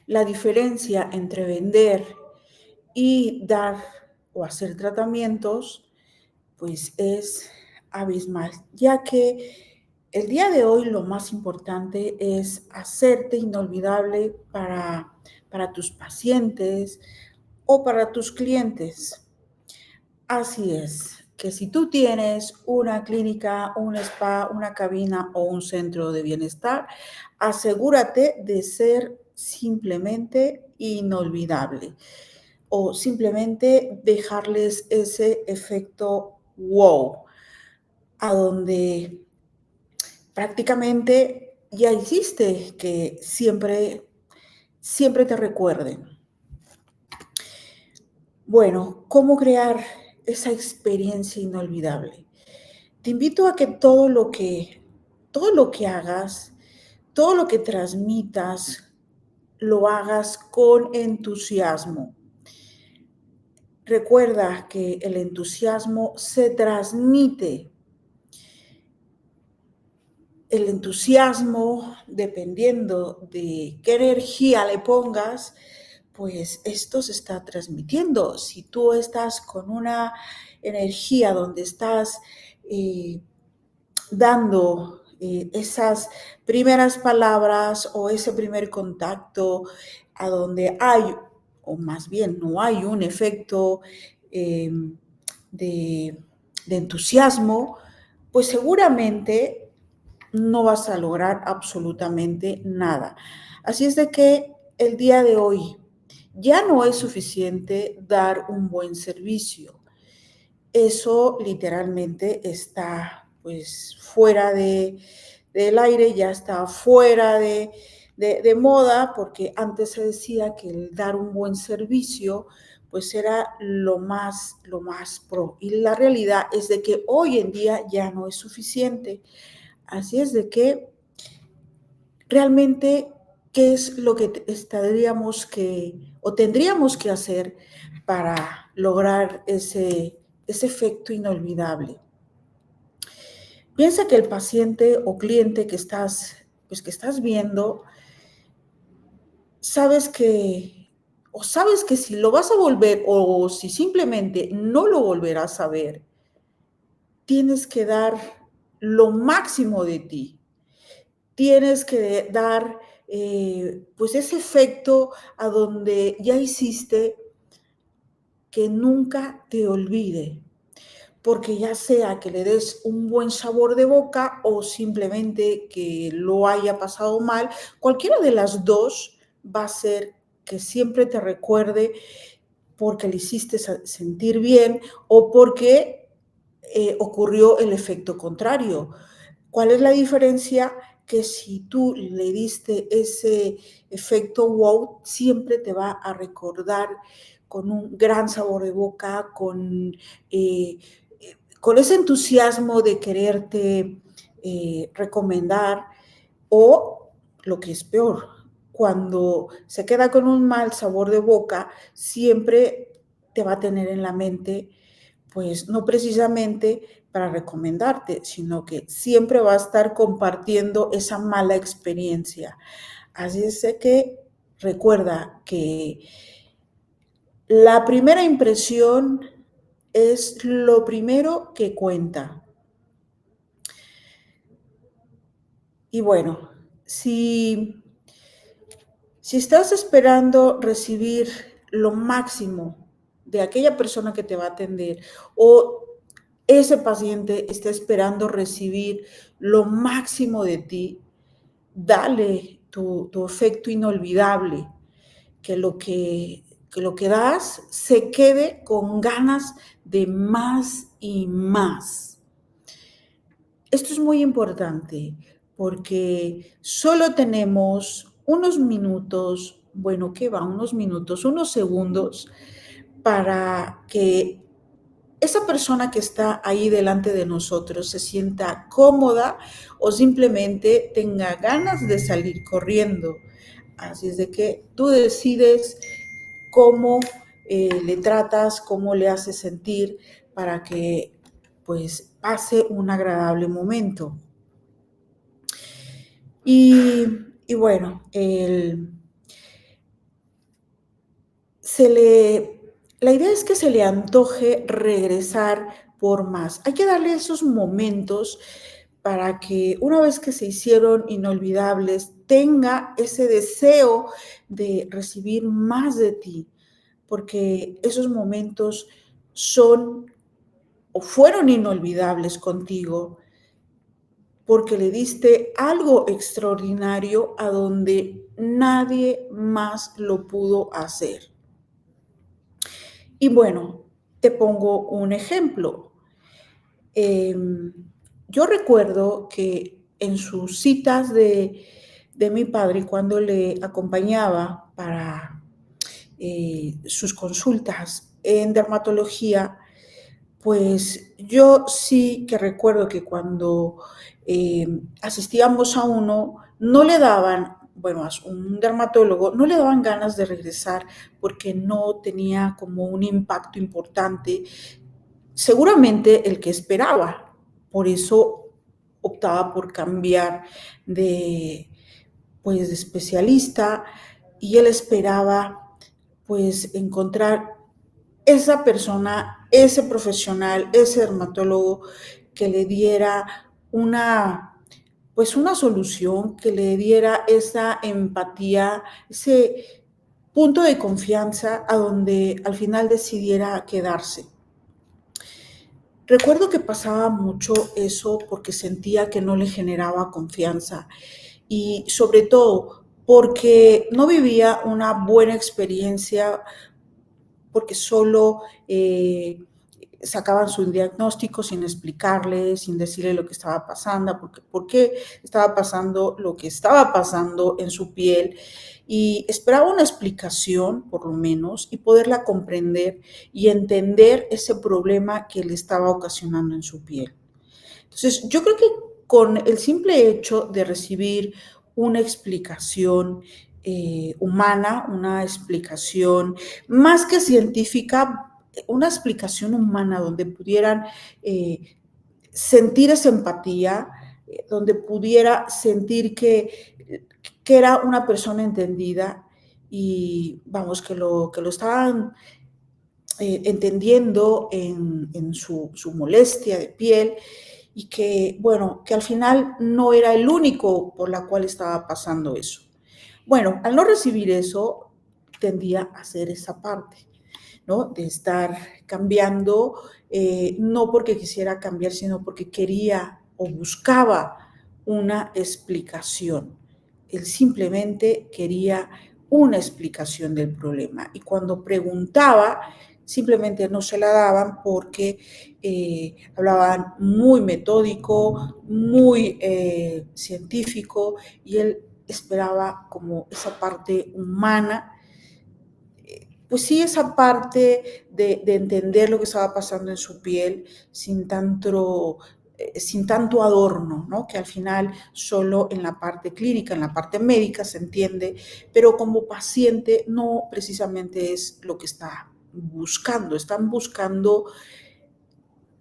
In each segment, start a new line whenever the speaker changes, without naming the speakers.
la diferencia entre vender y dar o hacer tratamientos, pues es abismal, ya que el día de hoy lo más importante es hacerte inolvidable para tus pacientes o para tus clientes. Así es, que si tú tienes una clínica, un spa, una cabina o un centro de bienestar, asegúrate de ser simplemente inolvidable o simplemente dejarles ese efecto wow, a donde prácticamente ya hiciste que siempre te recuerden. Bueno, ¿cómo crear esa experiencia inolvidable? Te invito a que todo lo que hagas, todo lo que transmitas, lo hagas con entusiasmo. Recuerda que el entusiasmo se transmite. El entusiasmo, dependiendo de qué energía le pongas, pues esto se está transmitiendo. Si tú estás con una energía donde estás dando esas primeras palabras o ese primer contacto a donde hay, o más bien no hay un efecto eh, de, de entusiasmo, pues seguramente no vas a lograr absolutamente nada. Así es de que el día de hoy ya no es suficiente dar un buen servicio. Eso literalmente está pues fuera del aire, ya está fuera de moda, porque antes se decía que el dar un buen servicio pues era lo más pro. Y la realidad es de que hoy en día ya no es suficiente. Así es de que realmente, ¿qué es lo que estaríamos que o tendríamos que hacer para lograr ese efecto inolvidable? Piensa que el paciente o cliente que estás viendo, sabes que, o sabes que si lo vas a volver o si simplemente no lo volverás a ver, tienes que dar lo máximo de ti. Tienes que dar pues ese efecto a donde ya hiciste que nunca te olvide, porque ya sea que le des un buen sabor de boca o simplemente que lo haya pasado mal, cualquiera de las dos va a ser que siempre te recuerde porque le hiciste sentir bien o porque ocurrió el efecto contrario. ¿Cuál es la diferencia? Que si tú le diste ese efecto wow, siempre te va a recordar con un gran sabor de boca, con ese entusiasmo de quererte recomendar o, lo que es peor, cuando se queda con un mal sabor de boca, siempre te va a tener en la mente, pues no precisamente para recomendarte, sino que siempre va a estar compartiendo esa mala experiencia. Así es que recuerda que la primera impresión es lo primero que cuenta. Y bueno, si estás esperando recibir lo máximo de aquella persona que te va a atender o ese paciente está esperando recibir lo máximo de ti, dale tu efecto inolvidable, que lo que das se quede con ganas de más y más. Esto es muy importante porque solo tenemos unos minutos, bueno, ¿qué va? Unos minutos, unos segundos para que esa persona que está ahí delante de nosotros se sienta cómoda o simplemente tenga ganas de salir corriendo. Así es de que tú decides cómo le tratas, cómo le haces sentir para que pues pase un agradable momento. Y, y bueno, la idea es que se le antoje regresar por más. Hay que darle esos momentos para que una vez que se hicieron inolvidables, tenga ese deseo de recibir más de ti, porque esos momentos son o fueron inolvidables contigo, porque le diste algo extraordinario a donde nadie más lo pudo hacer. Y bueno, te pongo un ejemplo. Eh, yo recuerdo que en sus citas de mi padre, cuando le acompañaba para sus consultas en dermatología, pues yo sí que recuerdo que cuando asistíamos a uno, no le daban, bueno, a un dermatólogo, no le daban ganas de regresar porque no tenía como un impacto importante, seguramente el que esperaba. Por eso optaba por cambiar de, pues, de especialista, y él esperaba pues encontrar esa persona, ese profesional, ese dermatólogo que le diera una, pues una solución, que le diera esa empatía, ese punto de confianza a donde al final decidiera quedarse. Recuerdo que pasaba mucho eso porque sentía que no le generaba confianza y sobre todo porque no vivía una buena experiencia, porque solo sacaban su diagnóstico sin explicarle, sin decirle lo que estaba pasando, por qué estaba pasando lo que estaba pasando en su piel, y esperaba una explicación, por lo menos, y poderla comprender y entender ese problema que le estaba ocasionando en su piel. Entonces, yo creo que con el simple hecho de recibir una explicación humana, una explicación más que científica, una explicación humana donde pudieran sentir esa empatía, donde pudiera sentir que era una persona entendida y vamos, que lo estaban entendiendo en su molestia de piel, y que, bueno, que al final no era el único por la cual estaba pasando eso. Bueno, al no recibir eso, tendía a hacer esa parte, ¿no? De estar cambiando, no porque quisiera cambiar, sino porque quería o buscaba una explicación. Él simplemente quería una explicación del problema. Y cuando preguntaba, simplemente no se la daban porque hablaban muy metódico, muy científico, y él esperaba como esa parte humana, pues sí, esa parte de entender lo que estaba pasando en su piel sin tanto adorno, ¿no? Que al final solo en la parte clínica, en la parte médica se entiende, pero como paciente no precisamente es lo que está buscando, están buscando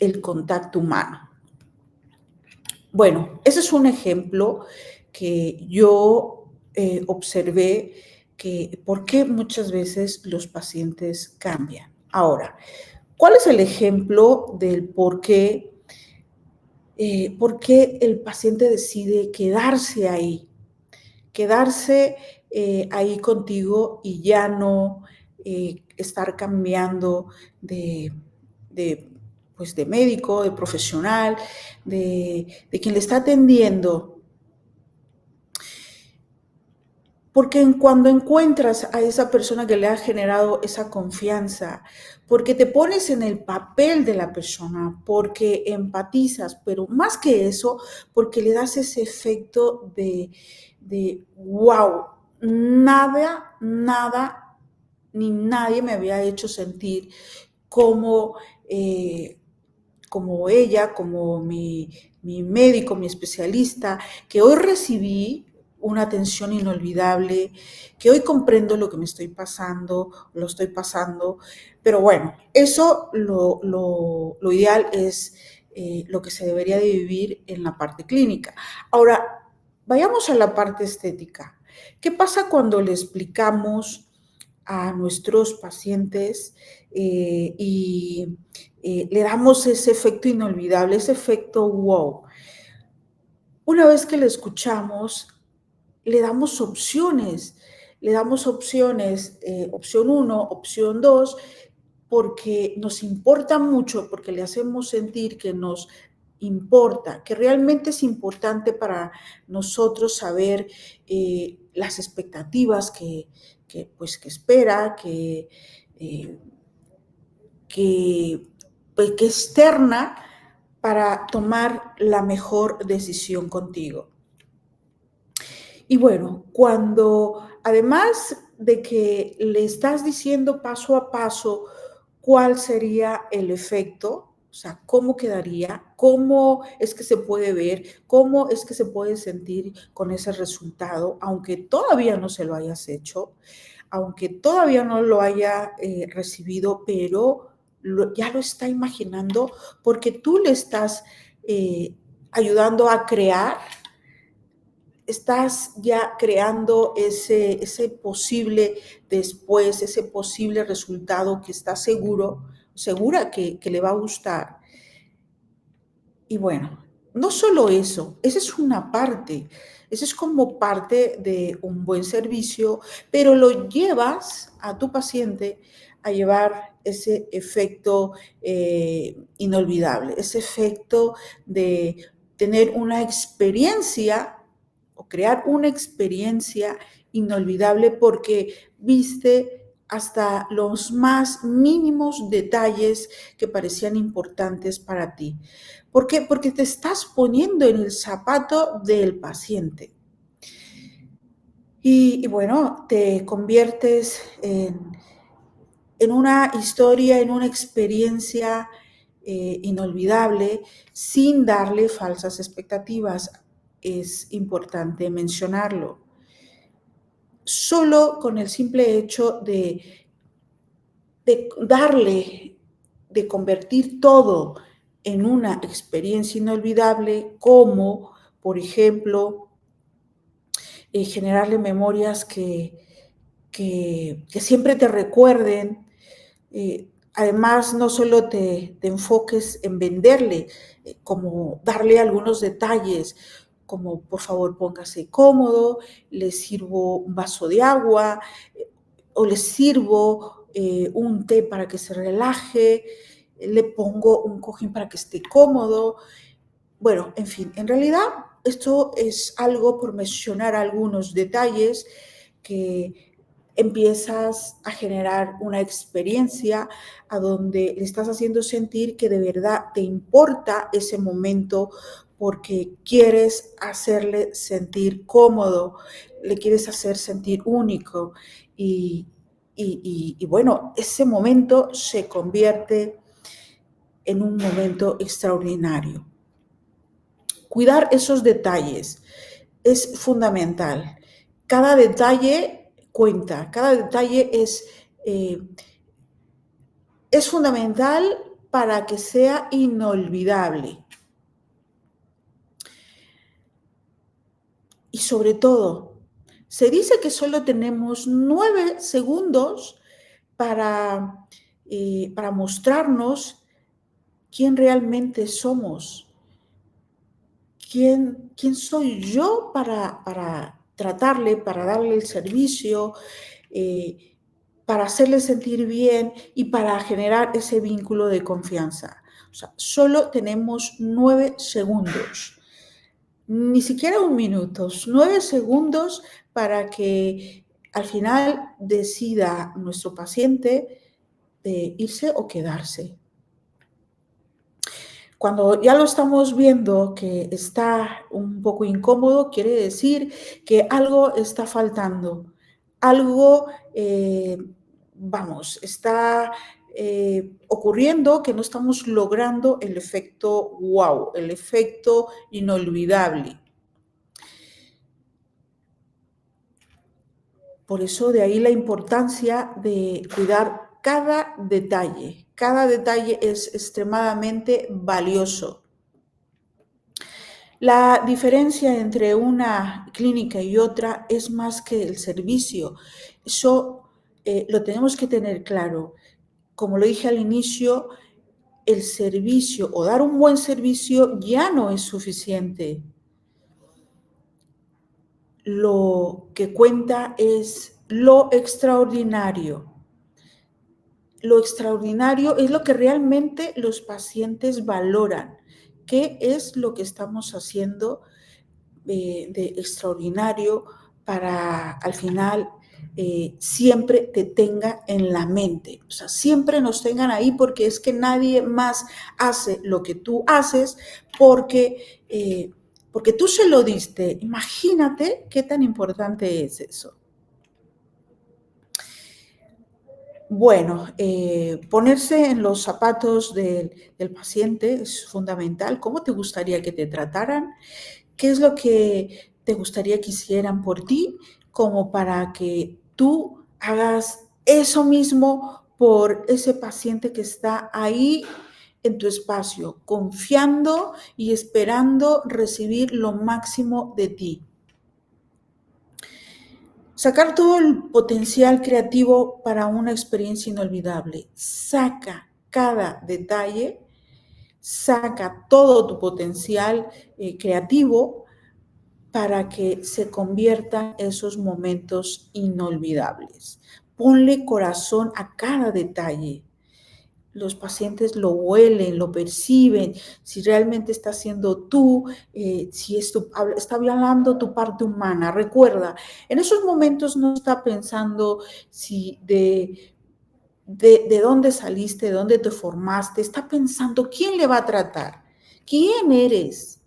el contacto humano. Bueno, ese es un ejemplo que yo observé, que por qué muchas veces los pacientes cambian. Ahora, ¿cuál es el ejemplo del por qué el paciente decide quedarse ahí contigo y ya no estar cambiando de, pues de médico, de profesional, de quien le está atendiendo? Porque cuando encuentras a esa persona que le ha generado esa confianza, porque te pones en el papel de la persona, porque empatizas, pero más que eso, porque le das ese efecto de wow, nada, ni nadie me había hecho sentir como, eh, como ella, como mi médico, mi especialista, que hoy recibí una atención inolvidable, que hoy comprendo lo que me estoy pasando, lo estoy pasando, pero bueno, eso lo ideal es lo que se debería de vivir en la parte clínica. Ahora, vayamos a la parte estética. ¿Qué pasa cuando le explicamos a nuestros pacientes y le damos ese efecto inolvidable, ese efecto wow. Una vez que le escuchamos, le damos opciones, opción 1, opción 2, porque nos importa mucho, porque le hacemos sentir que nos importa, que realmente es importante para nosotros saber las expectativas pues, que espera, eh, pues, que externa para tomar la mejor decisión contigo. Y bueno, cuando además de que le estás diciendo paso a paso cuál sería el efecto, o sea, cómo quedaría, cómo es que se puede ver, cómo es que se puede sentir con ese resultado, aunque todavía no se lo hayas hecho, aunque todavía no lo haya recibido, pero ya lo está imaginando porque tú le estás ayudando a crear, estás ya creando ese posible después, ese posible resultado que estás segura que le va a gustar. Y bueno, no solo eso, esa es una parte, eso es como parte de un buen servicio, pero lo llevas a tu paciente a llevar ese efecto inolvidable, ese efecto de tener una experiencia o crear una experiencia inolvidable porque viste hasta los más mínimos detalles que parecían importantes para ti. ¿Por qué? Porque te estás poniendo en el zapato del paciente. Y bueno, te conviertes en una historia, en una experiencia inolvidable sin darle falsas expectativas. Es importante mencionarlo. Solo con el simple hecho darle, de convertir todo en una experiencia inolvidable, como, por ejemplo, generarle memorias que siempre te recuerden. Además, no solo te enfoques en venderle, como darle algunos detalles, como por favor póngase cómodo, le sirvo un vaso de agua o le sirvo un té para que se relaje, le pongo un cojín para que esté cómodo. Bueno, en fin, en realidad esto es algo por mencionar algunos detalles que empiezas a generar una experiencia a donde le estás haciendo sentir que de verdad te importa ese momento porque quieres hacerle sentir cómodo, le quieres hacer sentir único y bueno, ese momento se convierte en un momento extraordinario. Cuidar esos detalles es fundamental. Cada detalle cuenta, cada detalle es fundamental para que sea inolvidable. Y sobre todo, se dice que solo tenemos 9 segundos para mostrarnos quién realmente somos. ¿Quién soy yo para tratarle, para darle el servicio, para hacerle sentir bien y para generar ese vínculo de confianza? O sea, solo tenemos 9 segundos, ni siquiera un minuto, 9 segundos para que al final decida nuestro paciente de irse o quedarse. Cuando ya lo estamos viendo que está un poco incómodo, quiere decir que algo está faltando, algo, está ocurriendo que no estamos logrando el efecto wow, el efecto inolvidable. Por eso de ahí la importancia de cuidar cada detalle. Cada detalle es extremadamente valioso. La diferencia entre una clínica y otra es más que el servicio. Eso lo tenemos que tener claro. Como lo dije al inicio, el servicio o dar un buen servicio ya no es suficiente. Lo que cuenta es lo extraordinario. Lo extraordinario es lo que realmente los pacientes valoran. ¿Qué es lo que estamos haciendo de extraordinario para al final siempre te tenga en la mente? O sea, siempre nos tengan ahí porque es que nadie más hace lo que tú haces porque tú se lo diste. Imagínate qué tan importante es eso. Bueno, ponerse en los zapatos del paciente es fundamental. ¿Cómo te gustaría que te trataran? ¿Qué es lo que te gustaría que hicieran por ti como para que tú hagas eso mismo por ese paciente que está ahí en tu espacio, confiando y esperando recibir lo máximo de ti? Sacar todo el potencial creativo para una experiencia inolvidable. Saca cada detalle, saca todo tu potencial creativo para que se conviertan esos momentos inolvidables. Ponle corazón a cada detalle. Los pacientes lo huelen, lo perciben, si realmente está siendo tú, si está hablando tu parte humana. Recuerda, en esos momentos no está pensando si de dónde saliste, de dónde te formaste, está pensando quién le va a tratar, quién eres.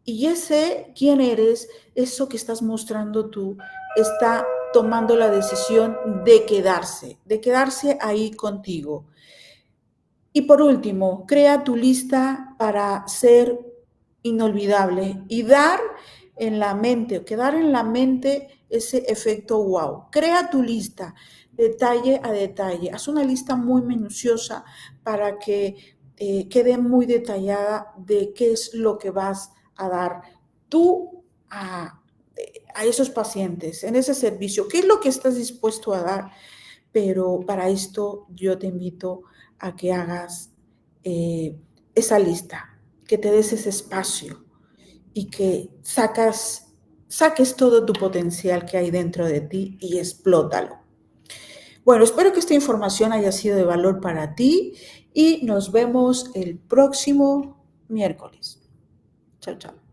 Y ese quién eres, eso que estás mostrando tú, está tomando la decisión de quedarse ahí contigo. Y por último, crea tu lista para ser inolvidable y quedar en la mente ese efecto wow. Crea tu lista detalle a detalle. Haz una lista muy minuciosa para que quede muy detallada de qué es lo que vas a dar tú a esos pacientes en ese servicio. ¿Qué es lo que estás dispuesto a dar? Pero para esto yo te invito a que hagas esa lista, que te des ese espacio y que saques todo tu potencial que hay dentro de ti y explótalo. Bueno, espero que esta información haya sido de valor para ti y nos vemos el próximo miércoles. Chao, chao.